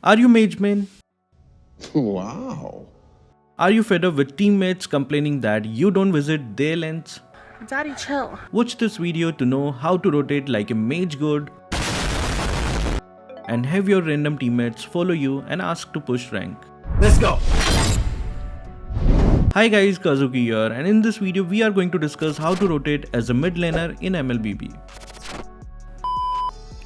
Are you mage main? Wow. Are you fed up with teammates complaining that you don't visit their lanes? Daddy, chill. Watch this video to know how to rotate like a mage god and have your random teammates follow you and ask to push rank. Let's go. Hi guys, Kazuki here, and in this video we are going to discuss how to rotate as a mid laner in mlbb.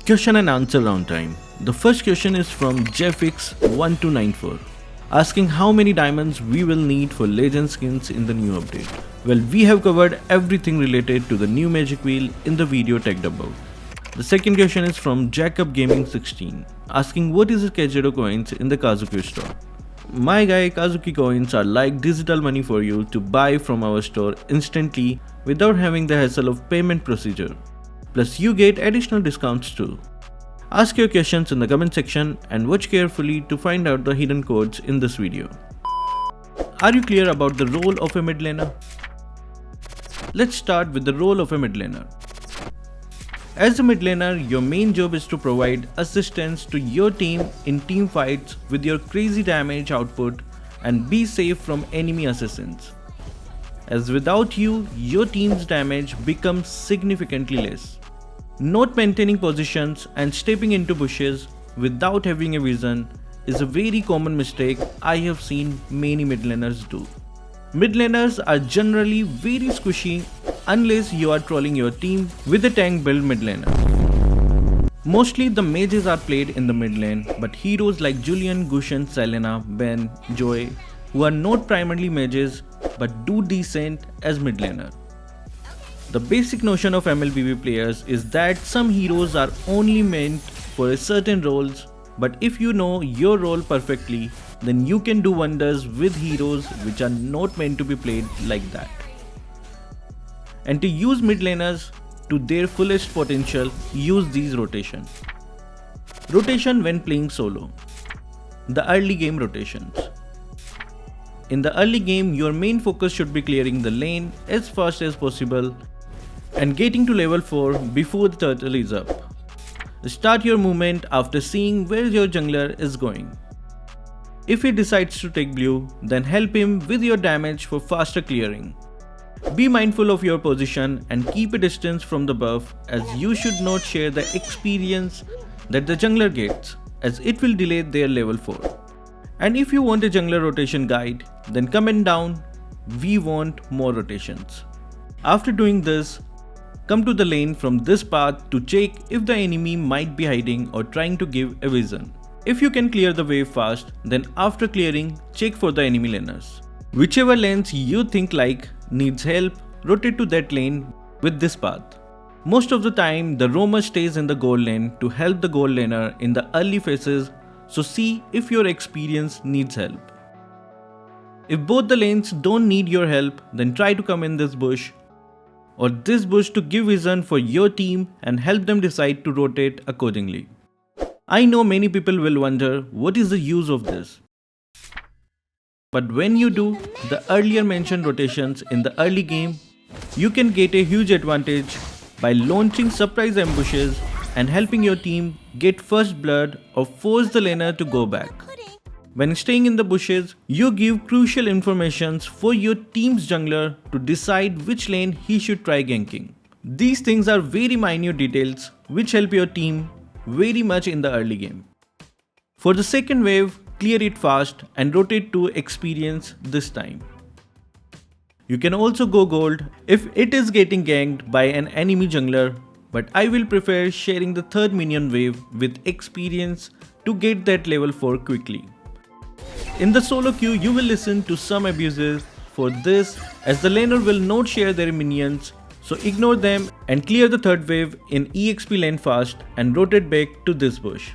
Question and answer round time. The first question is from Jeffix1294, asking how many diamonds we will need for legend skins in the new update. Well, we have covered everything related to the new magic wheel in the video tagged above. The second question is from Jacob Gaming 16, asking what is the Kajero coins in the Kazuki store. My guy, Kazuki coins are like digital money for you to buy from our store instantly without having the hassle of payment procedure. Plus you get additional discounts too. Ask your questions in the comment section and watch carefully to find out the hidden codes in this video. Are you clear about the role of a mid laner? Let's start with the role of a mid laner. As a mid laner, your main job is to provide assistance to your team in team fights with your crazy damage output and be safe from enemy assassins. As without you, your team's damage becomes significantly less. Not maintaining positions and stepping into bushes without having a vision is a very common mistake I have seen many mid laners do. Mid laners are generally very squishy unless you are trolling your team with a tank build mid laner. Mostly the mages are played in the mid lane, but heroes like Julian, Gushan, Selena, Ben, Joy, who are not primarily mages but do decent as mid laner. The basic notion of mlbb players is that some heroes are only meant for certain roles, but if you know your role perfectly, then you can do wonders with heroes which are not meant to be played like that. And to use mid laners to their fullest potential, use these rotation. Rotation when playing solo. The early game rotations. In the early game, your main focus should be clearing the lane as fast as possible and getting to level 4 before the turtle is up. Start your movement after seeing where your jungler is going. If he decides to take blue, then help him with your damage for faster clearing. Be mindful of your position and keep a distance from the buff, as you should not share the experience that the jungler gets, as it will delay their level 4. And if you want a jungler rotation guide, then comment down, we want more rotations. After doing this, come to the lane from this path to check if the enemy might be hiding or trying to give a vision. If you can clear the wave fast, then after clearing, check for the enemy laners. Whichever lanes you think like needs help, rotate to that lane with this path. Most of the time, the roamer stays in the gold lane to help the gold laner in the early phases, so see if your experience needs help. If both the lanes don't need your help, then try to come in this bush or this bush to give vision for your team and help them decide to rotate accordingly. I know many people will wonder what is the use of this. But when you do the earlier mentioned rotations in the early game, you can get a huge advantage by launching surprise ambushes and helping your team get first blood or force the laner to go back. When staying in the bushes, you give crucial information for your team's jungler to decide which lane he should try ganking. These things are very minute details which help your team very much in the early game. For the second wave, clear it fast and rotate to experience this time. You can also go gold if it is getting ganked by an enemy jungler, but I will prefer sharing the third minion wave with experience to get that level 4 quickly. In the solo queue, you will listen to some abuses for this, as the laner will not share their minions, so ignore them and clear the third wave in EXP lane fast and rotate back to this bush.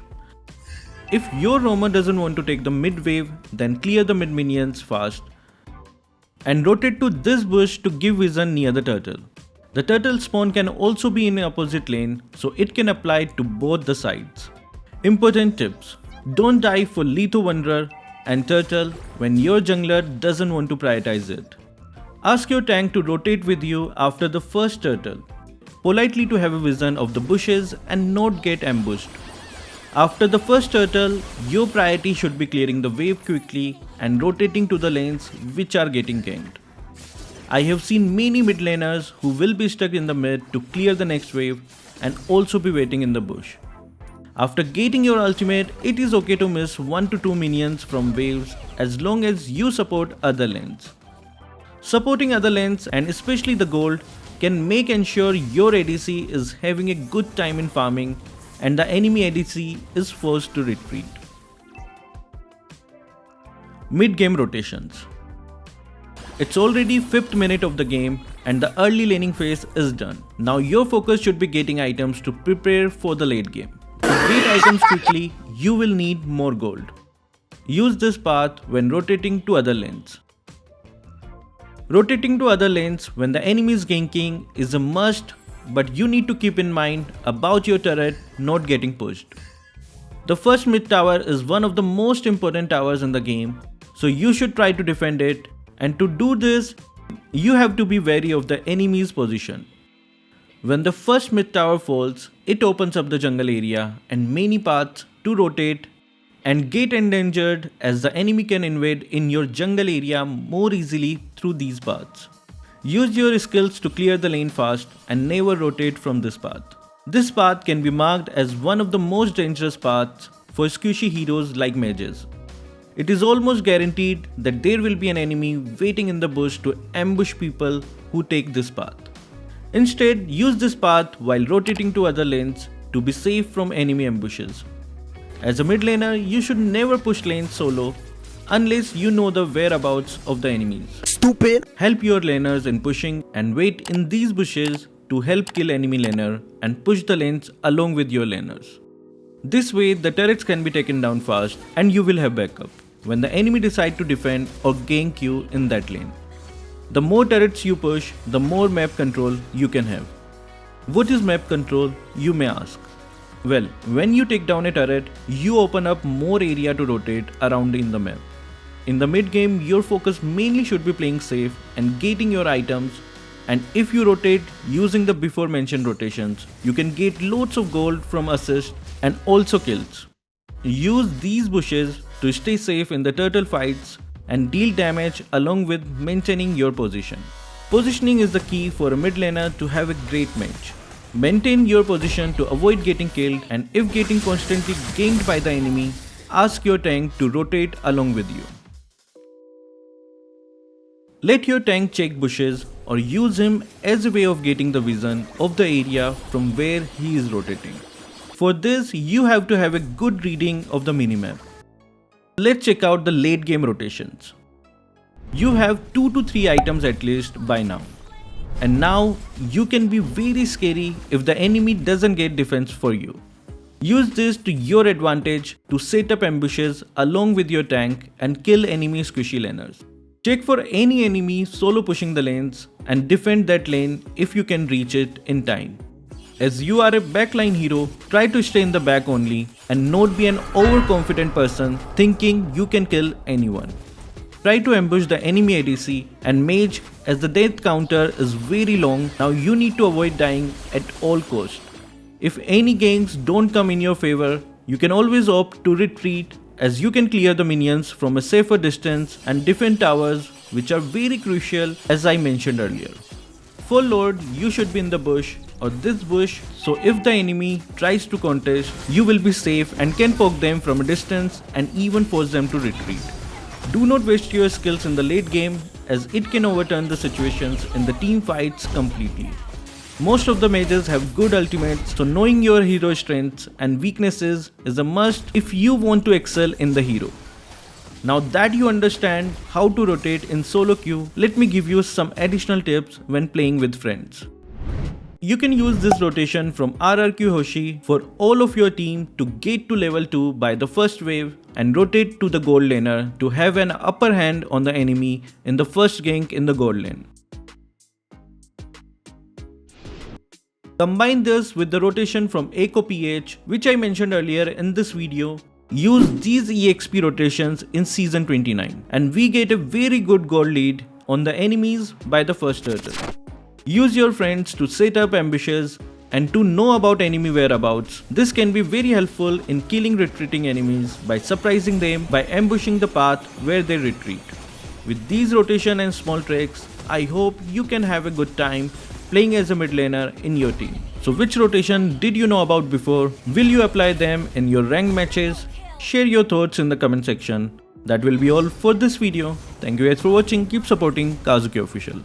If your roamer doesn't want to take the mid wave, then clear the mid minions fast and rotate to this bush to give vision near the turtle. The turtle spawn can also be in the opposite lane, so it can apply to both the sides. Important tips: don't die for Litho Wanderer and turtle when your jungler doesn't want to prioritize it. Ask your tank to rotate with you after the first turtle, politely to have a vision of the bushes and not get ambushed. After the first turtle, your priority should be clearing the wave quickly and rotating to the lanes which are getting ganked. I have seen many mid laners who will be stuck in the mid to clear the next wave and also be waiting in the bush. After getting your ultimate, it is okay to miss 1 to 2 minions from waves as long as you support other lanes. Supporting other lanes and especially the gold can make ensure your ADC is having a good time in farming and the enemy ADC is forced to retreat. Mid-game rotations. It's already 5th minute of the game and the early laning phase is done. Now your focus should be getting items to prepare for the late game. To get items quickly, you will need more gold. Use this path when rotating to other lanes. Rotating to other lanes when the enemy is ganking is a must, but you need to keep in mind about your turret not getting pushed. The first mid tower is one of the most important towers in the game, so you should try to defend it, and to do this, you have to be wary of the enemy's position. When the first mid tower falls, it opens up the jungle area and many paths to rotate and get endangered as the enemy can invade in your jungle area more easily through these paths. Use your skills to clear the lane fast and never rotate from this path. This path can be marked as one of the most dangerous paths for squishy heroes like mages. It is almost guaranteed that there will be an enemy waiting in the bush to ambush people who take this path. Instead, use this path while rotating to other lanes to be safe from enemy ambushes. As a mid laner, you should never push lanes solo unless you know the whereabouts of the enemies. Stupid! Help your laners in pushing and wait in these bushes to help kill enemy laner and push the lanes along with your laners. This way the turrets can be taken down fast and you will have backup when the enemy decide to defend or gank you in that lane. The more turrets you push, the more map control you can have. What is map control, you may ask? Well, when you take down a turret, you open up more area to rotate around in the map. In the mid game, your focus mainly should be playing safe and getting your items, and if you rotate using the before mentioned rotations, you can get loads of gold from assists and also kills. Use these bushes to stay safe in the turtle fights and deal damage along with maintaining your position. Positioning is the key for a mid laner to have a great mage. Maintain your position to avoid getting killed, and if getting constantly ganked by the enemy, ask your tank to rotate along with you. Let your tank check bushes or use him as a way of getting the vision of the area from where he is rotating. For this, you have to have a good reading of the minimap. Let's check out the late game rotations. You have 2 to 3 items at least by now. And now you can be very scary if the enemy doesn't get defense for you. Use this to your advantage to set up ambushes along with your tank and kill enemy squishy laners. Check for any enemy solo pushing the lanes and defend that lane if you can reach it in time. As you are a backline hero, try to stay in the back only and not be an overconfident person thinking you can kill anyone. Try to ambush the enemy ADC and mage as the death counter is very long. Now you need to avoid dying at all costs. If any ganks don't come in your favor, you can always opt to retreat as you can clear the minions from a safer distance and defend towers, which are very crucial as I mentioned earlier. For Lord, you should be in the bush or this bush, so if the enemy tries to contest, you will be safe and can poke them from a distance and even force them to retreat. Do not waste your skills in the late game as it can overturn the situations in the team fights completely. Most of the mages have good ultimates, so knowing your hero strengths and weaknesses is a must if you want to excel in the hero. Now that you understand how to rotate in solo queue, let me give you some additional tips when playing with friends. You can use this rotation from RRQ Hoshi for all of your team to get to level 2 by the first wave and rotate to the gold laner to have an upper hand on the enemy in the first gank in the gold lane. Combine this with the rotation from Echo PH, which I mentioned earlier in this video. Use these EXP rotations in season 29 and we get a very good gold lead on the enemies by the first turtle. Use your friends to set up ambushes and to know about enemy whereabouts. This can be very helpful in killing retreating enemies by surprising them by ambushing the path where they retreat. With these rotation and small tricks, I hope you can have a good time playing as a mid laner in your team. So which rotation did you know about before? Will you apply them in your ranked matches? Share your thoughts in the comment section. That will be all for this video. Thank you guys for watching. Keep supporting Kazuki Official.